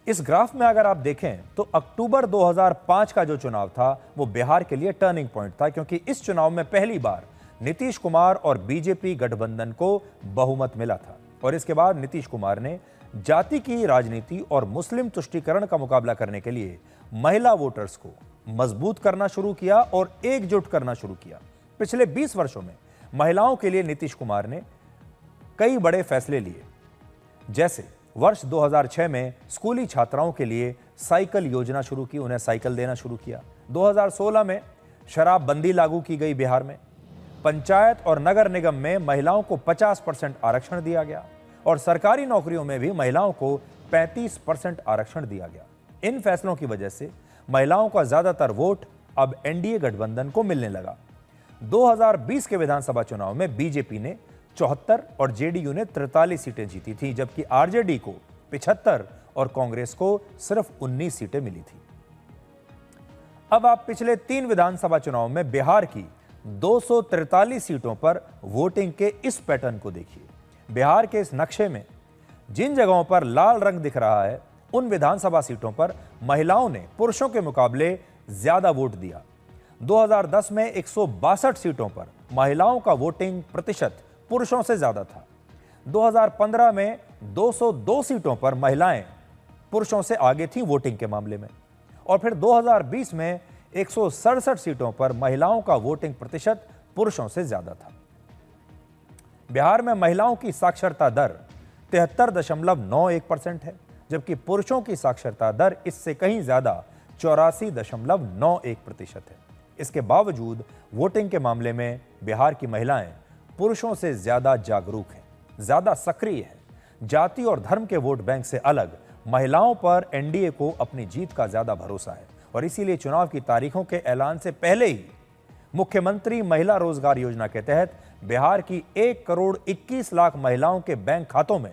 इस ग्राफ में अगर आप देखें तो अक्टूबर 2005 का जो चुनाव था वो बिहार के लिए टर्निंग पॉइंट था, क्योंकि इस चुनाव में पहली बार नीतीश कुमार और बीजेपी गठबंधन को बहुमत मिला था। और इसके बाद नीतीश कुमार ने जाति की राजनीति और मुस्लिम तुष्टीकरण का मुकाबला करने के लिए महिला वोटर्स को मजबूत करना शुरू किया और एकजुट करना शुरू किया। पिछले 20 वर्षों में महिलाओं के लिए नीतीश कुमार ने कई बड़े फैसले लिए, जैसे वर्ष 2006 में स्कूली छात्राओं के लिए साइकिल योजना शुरू की, उन्हें साइकिल देना शुरू किया। 2016 में शराबबंदी लागू की गई बिहार में। पंचायत और नगर निगम में महिलाओं को 50% आरक्षण दिया गया और सरकारी नौकरियों में भी महिलाओं को 35% आरक्षण दिया गया। इन फैसलों की वजह से महिलाओं का ज्यादातर वोट अब एनडीए गठबंधन को मिलने लगा। 2020 के विधानसभा चुनाव में बीजेपी ने 74 और जेडीयू ने 43 सीटें जीती थी, जबकि आरजेडी को 75 और कांग्रेस को सिर्फ 19 सीटें मिली थी। अब आप पिछले 3 विधानसभा चुनाव में बिहार की 243 सीटों पर वोटिंग के इस पैटर्न को देखिए। बिहार के इस नक्शे में जिन जगहों पर लाल रंग दिख रहा है, उन विधानसभा सीटों पर महिलाओं ने पुरुषों के मुकाबले ज्यादा वोट दिया। 2010 में 162 सीटों पर महिलाओं का वोटिंग प्रतिशत पुरुषों से ज्यादा था। 2015 में 202 सीटों पर महिलाएं पुरुषों से आगे थीं वोटिंग के मामले में, और फिर 2020 में 167 सीटों पर महिलाओं का वोटिंग प्रतिशत पुरुषों से ज्यादा था। बिहार में महिलाओं की साक्षरता दर 73.91% है, जबकि पुरुषों की साक्षरता दर इससे कहीं ज्यादा 84.91% है। इसके बावजूद वोटिंग के मामले में बिहार की महिलाएं पुरुषों से ज्यादा जागरूक हैं, ज्यादा सक्रिय हैं। जाति और धर्म के वोट बैंक से अलग महिलाओं पर एनडीए को अपनी जीत का ज्यादा भरोसा है, और इसीलिए चुनाव की तारीखों के ऐलान से पहले ही मुख्यमंत्री महिला रोजगार योजना के तहत बिहार की 1 करोड़ 21 लाख महिलाओं के बैंक खातों में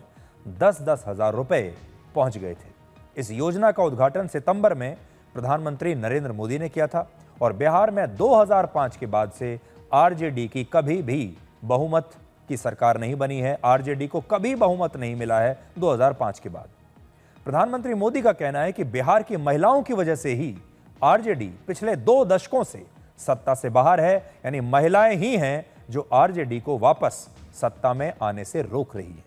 10-10 हजार रुपए पहुंच गए थे। इस योजना का उद्घाटन सितंबर में प्रधानमंत्री नरेंद्र मोदी ने किया था, और बिहार में 2005 के बाद से आरजेडी की कभी भी बहुमत की सरकार नहीं बनी है। आरजेडी को कभी बहुमत नहीं मिला है 2005 के बाद। प्रधानमंत्री मोदी का कहना है कि बिहार की महिलाओं की वजह से ही आरजेडी पिछले 2 दशकों से सत्ता से बाहर है, यानी महिलाएं ही हैं जो आरजेडी को वापस सत्ता में आने से रोक रही है।